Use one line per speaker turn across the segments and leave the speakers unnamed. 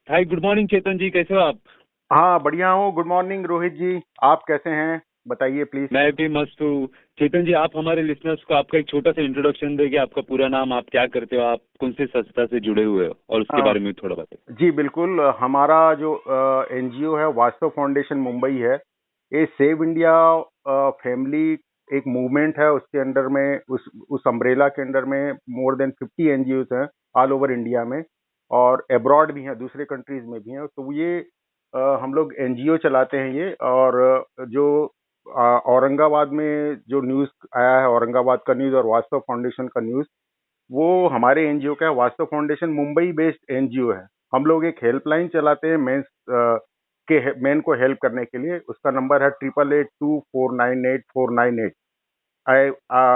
हाय, good morning चेतन जी, कैसे हो आप?
हाँ, बढ़िया हूँ। गुड मॉर्निंग रोहित जी। आप कैसे हैं? बताइए प्लीज।
मैं भी मस्त हूँ। चेतन जी, आप हमारे लिसनर्स को आपका एक छोटा सा इंट्रोडक्शन देंगे, आपका पूरा नाम, आप क्या करते हो, आप कौन से संस्था से जुड़े हुए हो, और उसके
अ,
बारे में थोड़ा बताइए।
जी बिल्कुल। हमारा जो एनजीओ है, वास्तव फाउंडेशन मुंबई है। ये सेव इंडिया फैमिली एक मूवमेंट है। उसके अंडर में उस अम्ब्रेला के अंडर में मोर देन 50 एनजीओ हैं ऑल ओवर इंडिया में। और अब्रॉड भी हैं, दूसरे कंट्रीज में भी हैं। तो ये हम लोग एनजीओ चलाते हैं ये। और जो औरंगाबाद में जो न्यूज़ आया है, औरंगाबाद का न्यूज़ और वास्तव फाउंडेशन का न्यूज़, वो हमारे एनजीओ का है। वास्तव फाउंडेशन मुंबई बेस्ड एनजीओ है। हम लोग एक हेल्पलाइन चलाते हैं मेंस के मेन को हेल्प करने के लिए। उसका नंबर है 8882498498।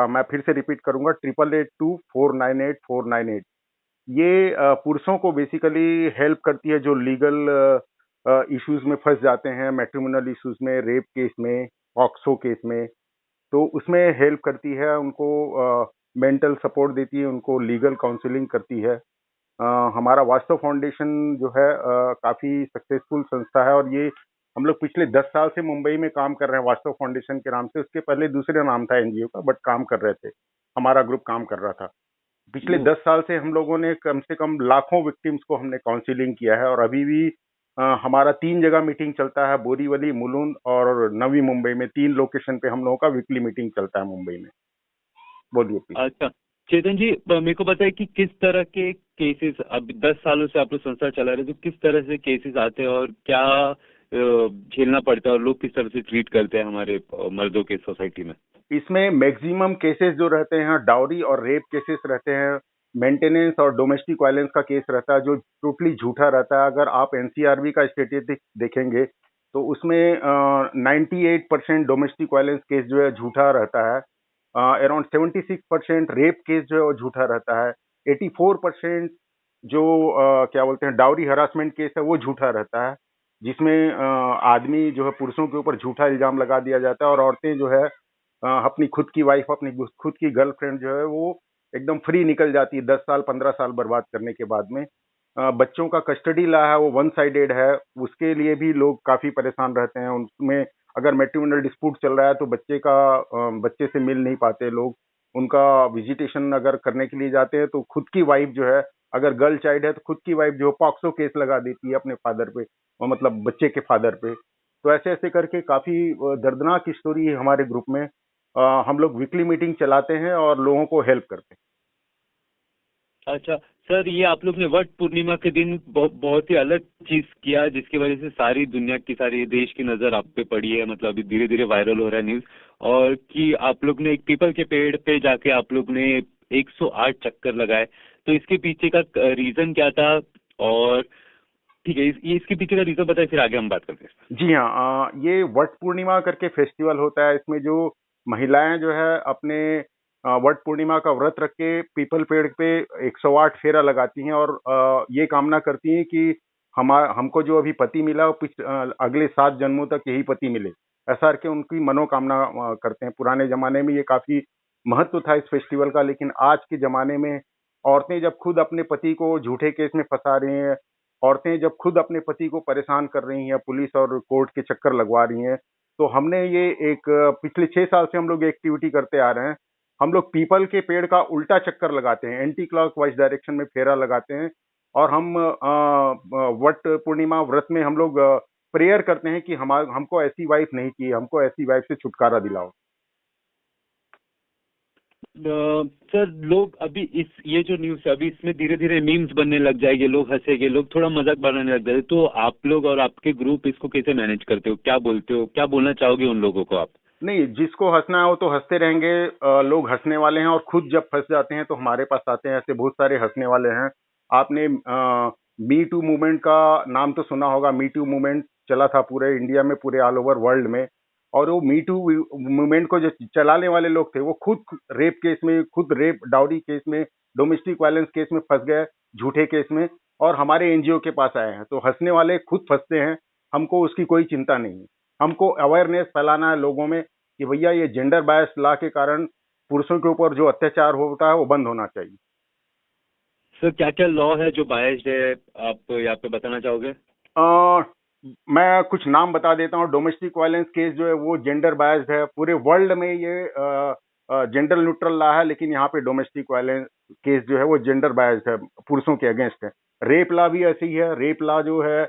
मैं फिर से रिपीट करूंगा, 8882498498। ये पुरुषों को बेसिकली हेल्प करती है जो लीगल इश्यूज में फंस जाते हैं, मैट्रिमोनियल इश्यूज में, रेप केस में, पॉक्सो केस में। तो उसमें हेल्प करती है उनको, मेंटल सपोर्ट देती है उनको, लीगल काउंसलिंग करती है। हमारा वास्तव फाउंडेशन जो है काफ़ी सक्सेसफुल संस्था है। और ये हम लोग पिछले 10 साल से मुंबई में काम कर रहे हैं वास्तव फाउंडेशन के नाम से। उसके पहले दूसरे नाम था एनजीओ का, बट काम कर रहे थे, हमारा ग्रुप काम कर रहा था। पिछले
वो
10 साल से हम लोगों ने कम से कम लाखों विक्टिम्स को हमने काउंसलिंग किया है। और अभी भी हमारा 3 जगह मीटिंग चलता है, बोरीवली, मुलुंड और नवी मुंबई में। 3 लोकेशन पे हम लोगों का वीकली मीटिंग चलता है मुंबई में। बोलिए प्लीज।
अच्छा, चेतन जी, मेरे को बताइए कि किस तरह के केसेस, अब 10 सालों से आप लोग संस्था चला रहे हो, तो किस तरह से केसेस आते हैं और क्या झेलना पड़ता है, और लोग किस तरह से ट्रीट करते हैं हमारे मर्दों के सोसाइटी में?
इसमें मैक्सिमम केसेस जो रहते हैं डाउरी और रेप केसेस रहते हैं। मेंटेनेंस और डोमेस्टिक वायलेंस का केस रहता है जो टोटली झूठा रहता है। अगर आप एनसीआरबी का स्टेटिस्टिक देखेंगे तो उसमें 98% डोमेस्टिक वायलेंस केस जो है झूठा रहता है। अराउंड 76% रेप केस जो है वो झूठा रहता है। 84% जो क्या बोलते हैं डाउरी हरासमेंट केस है वो झूठा रहता है, जिसमें आदमी जो है पुरुषों के ऊपर झूठा इल्जाम लगा दिया जाता है। और औरतें जो है अपनी खुद की वाइफ, अपनी खुद की गर्लफ्रेंड जो है वो एकदम फ्री निकल जाती है 10 साल 15 साल बर्बाद करने के बाद में। बच्चों का कस्टडी ला है वो वन साइडेड है। उसके लिए भी लोग काफ़ी परेशान रहते हैं। उसमें अगर मैट्रिमोनियल डिस्प्यूट चल रहा है तो बच्चे से मिल नहीं पाते लोग। उनका विजिटेशन अगर करने के लिए जाते हैं तो खुद की वाइफ जो है, अगर गर्ल चाइल्ड है तो खुद की वाइफ जो पॉक्सो केस लगा देती है अपने फादर पे, और मतलब बच्चे के फादर पे। तो ऐसे ऐसे करके काफ़ी दर्दनाक स्टोरी है हमारे ग्रुप में। हम लोग वीकली मीटिंग चलाते हैं और लोगों को हेल्प करते हैं।
अच्छा सर, ये आप लोग ने वट पूर्णिमा के दिन बहुत ही अलग चीज किया, जिसकी वजह से सारी दुनिया की, सारी देश की नजर आप पे पड़ी है। मतलब अभी धीरे धीरे वायरल हो रहा है न्यूज, और कि आप लोग ने एक पीपल के पेड़ पे जाके आप लोग ने 108 चक्कर लगाए। तो इसके पीछे का रीजन क्या था? और ठीक है, इसके पीछे का रीजन बताइए, फिर आगे हम बात करते हैं।
जी हाँ, ये वट पूर्णिमा करके फेस्टिवल होता है। इसमें जो महिलाएं जो है अपने वट पूर्णिमा का व्रत रख के पीपल पेड़ पे 108 फेरा लगाती हैं। और ये कामना करती हैं कि हमको जो अभी पति मिला वो अगले 7 जन्मों तक यही पति मिले। ऐसा करके उनकी मनोकामना करते हैं। पुराने जमाने में ये काफी महत्व था इस फेस्टिवल का, लेकिन आज के जमाने में औरतें जब खुद अपने पति को झूठे केस में फंसा रही हैं, औरतें जब खुद अपने पति को परेशान कर रही हैं, पुलिस और कोर्ट के चक्कर लगवा रही हैं, तो हमने ये एक पिछले 6 साल से हम लोग एक्टिविटी करते आ रहे हैं। हम लोग पीपल के पेड़ का उल्टा चक्कर लगाते हैं, एंटी क्लॉक वाइज डायरेक्शन में फेरा लगाते हैं। और हम वट पूर्णिमा व्रत में हम लोग प्रेयर करते हैं कि हमको ऐसी वाइफ नहीं चाहिए, हमको ऐसी वाइफ से छुटकारा दिलाओ।
सर, लोग अभी इस ये जो न्यूज़ है, अभी इसमें धीरे धीरे मीम्स बनने लग जाएंगे, लोग हंसेंगे, लोग थोड़ा मजाक बनाने लग जाएंगे। तो आप लोग और आपके ग्रुप इसको कैसे मैनेज करते हो? क्या बोलते हो, क्या बोलना चाहोगे उन लोगों को आप?
नहीं, जिसको हंसना है वो तो हंसते रहेंगे। लोग हंसने वाले हैं और खुद जब फंस जाते हैं तो हमारे पास आते हैं। ऐसे बहुत सारे हंसने वाले हैं। आपने मी टू मूवमेंट का नाम तो सुना होगा। मी टू मूवमेंट चला था पूरे इंडिया में, पूरे ऑल ओवर वर्ल्ड में। और वो मी टू मूवमेंट को जो चलाने वाले लोग थे वो खुद रेप केस में, खुद रेप डाउरी केस में, डोमेस्टिक वायलेंस केस में फंस गए, झूठे केस में। और हमारे एनजीओ के पास आए हैं। तो हंसने वाले खुद फंसते हैं, हमको उसकी कोई चिंता नहीं है। हमको अवेयरनेस फैलाना है लोगों में कि भैया ये जेंडर बायस लॉ के कारण पुरुषों के ऊपर जो अत्याचार होता है वो बंद होना चाहिए।
सर क्या क्या लॉ है जो बायस्ड है, आप यहाँ पे बताना चाहोगे?
अ, मैं कुछ नाम बता देता हूँ। डोमेस्टिक वायलेंस केस जो है वो जेंडर बायस्ड है। पूरे वर्ल्ड में ये जेंडर न्यूट्रल लॉ है, लेकिन यहाँ पे डोमेस्टिक वायलेंस केस जो है वो जेंडर बायस्ड है, पुरुषों के अगेंस्ट है। रेप लॉ भी ऐसी ही है। रेप लॉ जो है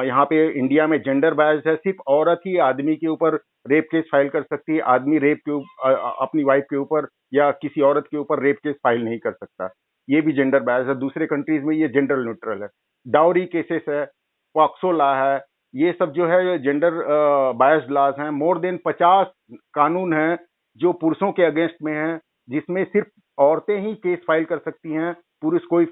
यहाँ पे इंडिया में जेंडर बायस्ड है। सिर्फ औरत ही आदमी के ऊपर रेप केस फाइल कर सकती है। आदमी अपनी वाइफ के ऊपर या किसी औरत के ऊपर रेप केस फाइल नहीं कर सकता। ये भी जेंडर बायस्ड है। दूसरे कंट्रीज में ये जेंडर न्यूट्रल है। डाउरी केसेस है, पॉक्सो लॉ है, ये सब जो है जेंडर बायस्ड लॉज हैं। मोर देन 50 कानून हैं जो पुरुषों के अगेंस्ट में हैं, जिसमें सिर्फ औरतें ही केस फाइल कर सकती हैं। पुरुष कोई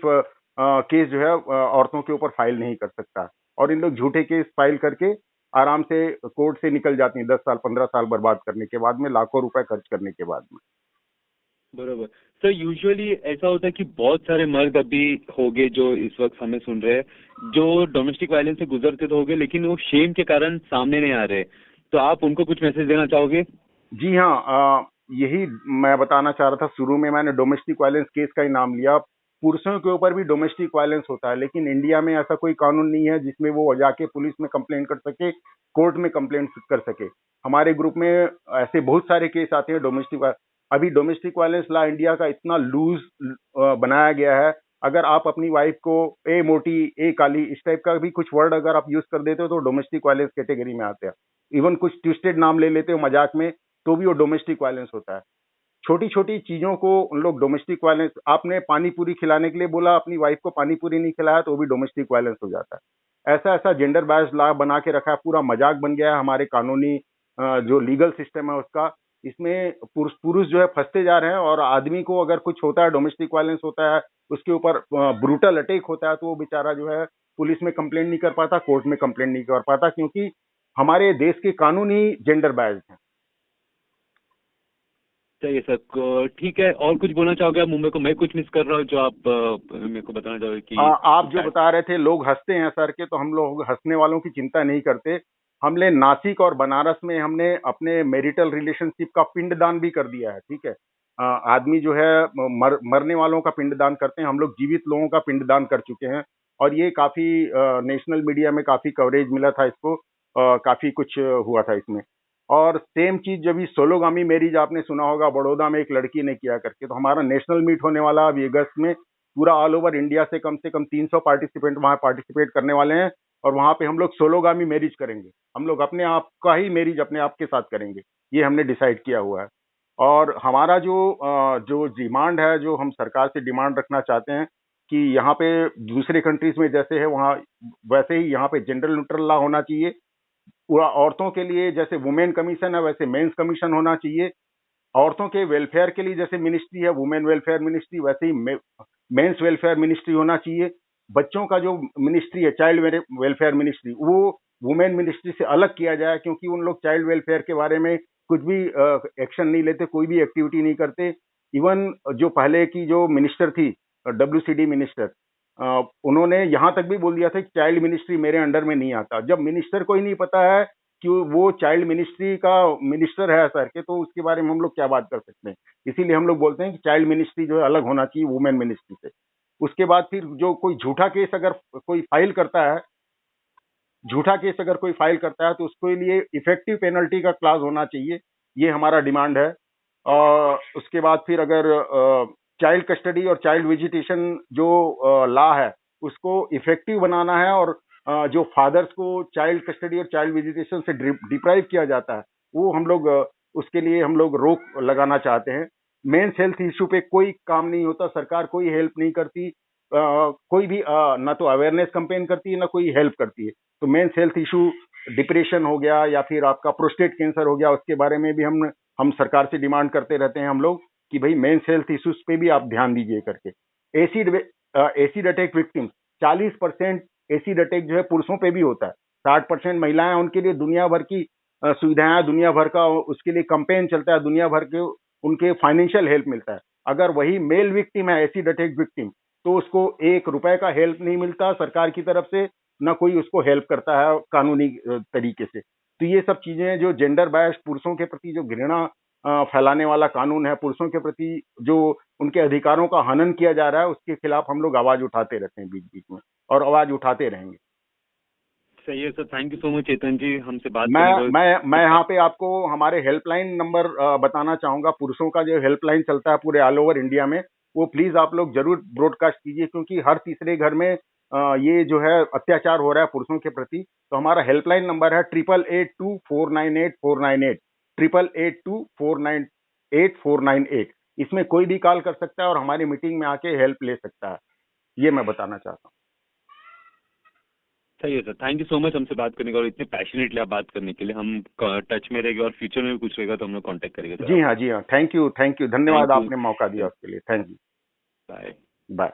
केस जो है औरतों के ऊपर फाइल नहीं कर सकता। और इन लोग झूठे केस फाइल करके आराम से कोर्ट से निकल जाती हैं 10 साल 15 साल बर्बाद करने के बाद में, लाखों रुपए खर्च करने के बाद में।
बरोबर। सर यूजुअली ऐसा होता है कि बहुत सारे मर्द अभी होंगे जो इस वक्त हमें सुन रहे हैं, जो डोमेस्टिक वायलेंस से गुजरते तो होंगे, लेकिन वो शेम के कारण सामने नहीं आ रहे। तो आप उनको कुछ मैसेज देना चाहोगे?
जी हाँ, यही मैं बताना चाह रहा था। शुरू में मैंने डोमेस्टिक वायलेंस केस का ही नाम लिया। पुरुषों के ऊपर भी डोमेस्टिक वायलेंस होता है, लेकिन इंडिया में ऐसा कोई कानून नहीं है जिसमें वो जाके पुलिस में कंप्लेंट कर सके, कोर्ट में कंप्लेंट कर सके। हमारे ग्रुप में ऐसे बहुत सारे केस आते हैं डोमेस्टिक। अभी डोमेस्टिक वायलेंस लॉ इंडिया का इतना लूज बनाया गया है। अगर आप अपनी वाइफ को ए मोटी, ए काली, इस टाइप का भी कुछ वर्ड अगर आप यूज कर देते हो तो डोमेस्टिक वायलेंस कैटेगरी में आते हैं। इवन कुछ ट्विस्टेड नाम ले लेते हो मजाक में, तो भी वो डोमेस्टिक वायलेंस होता है। छोटी छोटी चीजों को उन लोग डोमेस्टिक वायलेंस। आपने पानी पूरी खिलाने के लिए बोला, अपनी वाइफ को पानी पूरी नहीं खिलाया, तो वो भी डोमेस्टिक वायलेंस हो जाता है। ऐसा ऐसा जेंडर बायस्ड लॉ बना के रखा है, पूरा मजाक बन गया है हमारे कानूनी जो लीगल सिस्टम है उसका। इसमें पुरुष पुरुष जो है फंसते जा रहे हैं, और आदमी को अगर कुछ होता है, डोमेस्टिक वायलेंस होता है, उसके ऊपर ब्रूटल अटैक होता है, तो वो बेचारा जो है पुलिस में कंप्लेंट नहीं कर पाता, कोर्ट में कंप्लेंट नहीं कर पाता, क्योंकि हमारे देश के कानून ही जेंडर बायस्ड हैं।
सही है सर। ठीक है, और कुछ बोलना चाहोगे आप मुंबई को? मैं कुछ मिस कर रहा हूँ जो आप मेरे को बताना चाहोगे कि
आप जो बता रहे थे लोग हंसते हैं सर के, तो हम लोग हंसने वालों की चिंता नहीं करते। हमने नासिक और बनारस में हमने अपने मैरिटल रिलेशनशिप का पिंडदान भी कर दिया है, ठीक है। आदमी जो है मरने वालों का पिंडदान करते हैं, हम लोग जीवित लोगों का पिंडदान कर चुके हैं। और ये काफी नेशनल मीडिया में काफी कवरेज मिला था इसको, काफी कुछ हुआ था इसमें। और सेम चीज जब ये सोलोगामी मैरिज आपने सुना होगा, बड़ौदा में एक लड़की ने किया करके, तो हमारा नेशनल मीट होने वाला अभी अगस्त में। पूरा ऑल ओवर इंडिया से कम 300 पार्टिसिपेंट वहाँ पार्टिसिपेट करने वाले हैं, और वहाँ पे हम लोग सोलोगामी मैरिज करेंगे। हम लोग अपने आप का ही मैरिज अपने आप के साथ करेंगे, ये हमने डिसाइड किया हुआ है। और हमारा जो डिमांड है, जो हम सरकार से डिमांड रखना चाहते हैं कि यहाँ पे दूसरे कंट्रीज में जैसे है वहाँ वैसे ही यहाँ पे जेंडर न्यूट्रल लॉ होना चाहिए। पूरा औरतों के लिए जैसे वुमेन कमीशन है वैसे मेंस कमीशन होना चाहिए। औरतों के वेलफेयर के लिए जैसे मिनिस्ट्री है वुमेन वेलफेयर मिनिस्ट्री, वैसे ही मेंस वेलफेयर मिनिस्ट्री होना चाहिए। बच्चों का जो मिनिस्ट्री है चाइल्ड वेलफेयर मिनिस्ट्री, वो वुमेन मिनिस्ट्री से अलग किया जाए, क्योंकि उन लोग चाइल्ड वेलफेयर के बारे में कुछ भी एक्शन नहीं लेते, कोई भी एक्टिविटी नहीं करते। इवन जो पहले की जो मिनिस्टर थी, WCD मिनिस्टर, उन्होंने यहाँ तक भी बोल दिया था कि चाइल्ड मिनिस्ट्री मेरे अंडर में नहीं आता। जब मिनिस्टर को ही नहीं पता है कि वो चाइल्ड मिनिस्ट्री का मिनिस्टर है सर के, तो उसके बारे में हम लोग क्या बात कर सकते हैं। इसीलिए हम लोग बोलते हैं कि चाइल्ड मिनिस्ट्री जो है अलग होना चाहिए वुमेन मिनिस्ट्री से। उसके बाद फिर जो कोई झूठा केस अगर कोई फाइल करता है, झूठा केस अगर कोई फाइल करता है, तो उसके लिए इफेक्टिव पेनल्टी का क्लास होना चाहिए। ये हमारा डिमांड है। और उसके बाद फिर अगर चाइल्ड कस्टडी और चाइल्ड विजिटेशन जो लॉ है उसको इफेक्टिव बनाना है, और जो फादर्स को चाइल्ड कस्टडी और चाइल्ड विजिटेशन से डिप्राइव किया जाता है, वो हम लोग उसके लिए हम लोग रोक लगाना चाहते हैं। मेंस हेल्थ इशू पे कोई काम नहीं होता, सरकार कोई हेल्प नहीं करती। कोई भी ना तो अवेयरनेस कैंपेन करती है ना कोई हेल्प करती है। तो मेंस हेल्थ इशू, डिप्रेशन हो गया या फिर आपका प्रोस्टेट कैंसर हो गया, उसके बारे में भी हम सरकार से डिमांड करते रहते हैं हम लोग कि भाई मेंस हेल्थ इश्यूज पे भी आप ध्यान दीजिए करके। Acid attack victims, 40% acid attack जो है पुरुषों पे भी होता है, 60% महिलाएं। उनके लिए दुनिया भर की सुविधाएं, दुनिया भर का उसके लिए कैंपेन चलता है, दुनिया भर के उनके फाइनेंशियल हेल्प मिलता है। अगर वही मेल विक्टिम है एसिड अटैक विक्टिम, तो उसको 1 रुपए का हेल्प नहीं मिलता सरकार की तरफ से, ना कोई उसको हेल्प करता है कानूनी तरीके से। तो ये सब चीजें जो जेंडर बायस्ड पुरुषों के प्रति जो घृणा फैलाने वाला कानून है, पुरुषों के प्रति जो उनके अधिकारों का हनन किया जा रहा है, उसके खिलाफ हम लोग आवाज उठाते रहते हैं बीच बीच में, और आवाज उठाते रहेंगे।
सही है sir, thank you so much Chetan ji, हमसे बात
मैं
करने
मैं यहाँ पे आपको हमारे हेल्पलाइन नंबर बताना चाहूंगा। पुरुषों का जो हेल्पलाइन चलता है पूरे ऑल ओवर इंडिया में, वो प्लीज आप लोग जरूर ब्रॉडकास्ट कीजिए, क्योंकि हर तीसरे घर में ये जो है अत्याचार हो रहा है पुरुषों के प्रति। तो हमारा हेल्पलाइन नंबर है 8882498498, 8882498498। इसमें कोई भी कॉल कर सकता है और हमारी मीटिंग में आके हेल्प ले सकता है। ये मैं बताना चाहता हूँ।
सही है sir, thank you so much हमसे बात करने का, और इतने पैशनेटली आप बात करने के लिए। हम टच में रहेंगे और फ्यूचर में भी कुछ रहेगा तो हम लोग कॉन्टेक्ट करेंगे सर।
जी हाँ, जी हाँ, थैंक यू, धन्यवाद
थैंक यू,
आपने मौका दिया उसके लिए। Thank you.
बाय।
बाय।